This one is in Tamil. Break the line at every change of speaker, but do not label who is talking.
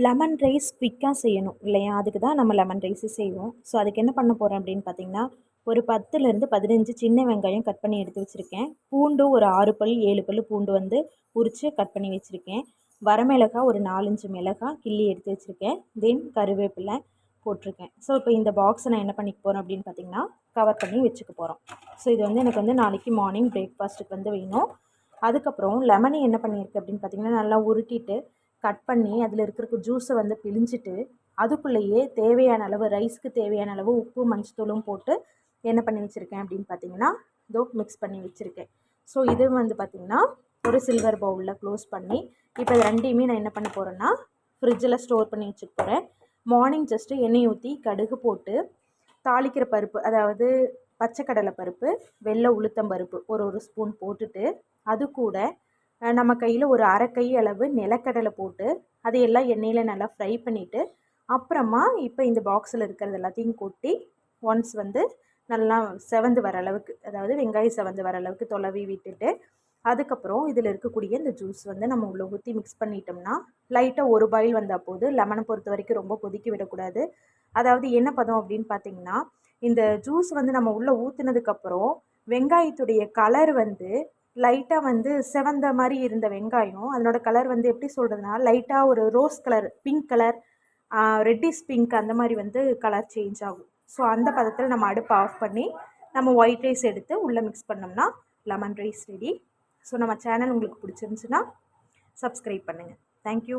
லெமன் ரைஸ் குயிக்காக செய்யணும் இல்லையா? அதுக்கு தான் நம்ம லெமன் ரைஸு செய்வோம். ஸோ அதுக்கு என்ன பண்ண போகிறேன் அப்படின்னு பார்த்தீங்கன்னா, ஒரு 10லேருந்து 15 சின்ன வெங்காயம் கட் பண்ணி எடுத்து வச்சுருக்கேன். பூண்டு ஒரு 6 பல் 7 பல் பூண்டு வந்து உரித்து கட் பண்ணி வச்சுருக்கேன். வரமிளகா ஒரு 4, 5 மிளகாய் கிள்ளி எடுத்து வச்சுருக்கேன். தென் கருவேப்பிலை போட்டிருக்கேன். ஸோ இப்போ இந்த பாக்ஸை நான் என்ன பண்ணிக்க போகிறேன் அப்படின்னு பார்த்தீங்கன்னா, கவர் பண்ணி வச்சுக்க போகிறோம். ஸோ இது வந்து எனக்கு வந்து நாளைக்கு மார்னிங் பிரேக்ஃபாஸ்ட்டுக்கு வந்து வேணும். அதுக்கப்புறம் லெமனை என்ன பண்ணியிருக்கு அப்படின்னு பார்த்தீங்கன்னா, நல்லா உருட்டிட்டு கட் பண்ணி அதில் இருக்கிற ஜூஸை வந்து பிழிஞ்சிட்டு அதுக்குள்ளேயே தேவையான அளவு ரைஸ்க்கு தேவையான அளவு உப்பு மஞ்சத்தூளும் போட்டு என்ன பண்ணி வச்சுருக்கேன் அப்படின்னு பார்த்தீங்கன்னா இதோ மிக்ஸ் பண்ணி வச்சுருக்கேன். ஸோ இது வந்து பார்த்திங்கன்னா ஒரு சில்வர் பவுலில் க்ளோஸ் பண்ணி இப்போ இது ரெண்டையுமே நான் என்ன பண்ண போகிறேன்னா ஃப்ரிட்ஜில் ஸ்டோர் பண்ணி வச்சுக்க போகிறேன். மார்னிங் ஜஸ்ட்டு எண்ணெய் ஊற்றி கடுகு போட்டு தாளிக்கிற பருப்பு, அதாவது பச்சைக்கடலை பருப்பு, வெள்ளை உளுத்தம் பருப்பு ஒரு ஸ்பூன் போட்டுட்டு அது கூட நம்ம கையில் ஒரு அரை கை அளவு நிலக்கடலை போட்டு அதையெல்லாம் எண்ணெயில் நல்லா ஃப்ரை பண்ணிவிட்டு அப்புறமா இப்போ இந்த பாக்ஸில் இருக்கிறது எல்லாத்தையும் கொட்டி ஒன்ஸ் வந்து நல்லா செவந்து வர அளவுக்கு, அதாவது வெங்காயம் செவந்து வர அளவுக்கு தொலைவி விட்டுட்டு அதுக்கப்புறம் இதில் இருக்கக்கூடிய இந்த ஜூஸ் வந்து நம்ம உள்ளே ஊற்றி மிக்ஸ் பண்ணிட்டோம்னா லைட்டாக ஒரு பாயில் வந்தால் போது. லெமனை பொறுத்த வரைக்கும் ரொம்ப கொதிக்க விடக்கூடாது. அதாவது என்ன பதம் அப்படின்னு பார்த்தீங்கன்னா, இந்த ஜூஸ் வந்து நம்ம உள்ளே ஊற்றுனதுக்கப்புறம் வெங்காயத்துடைய கலர் வந்து லைட்டாக வந்து செவந்த மாதிரி இருந்த வெங்காயம் அதனோட கலர் வந்து எப்படி சொல்கிறதுனா லைட்டாக ஒரு rose colour, pink colour, reddish pink அந்த மாதிரி வந்து கலர் சேஞ்ச் ஆகும். ஸோ அந்த பதத்தில் நம்ம அடுப்பை ஆஃப் பண்ணி நம்ம ஒயிட் ரைஸ் எடுத்து உள்ளே மிக்ஸ் பண்ணோம்னா லெமன் ரைஸ் ரெடி. ஸோ நம்ம சேனல் உங்களுக்கு பிடிச்சிருந்துச்சுன்னா சப்ஸ்கிரைப் பண்ணுங்கள். தேங்க்யூ.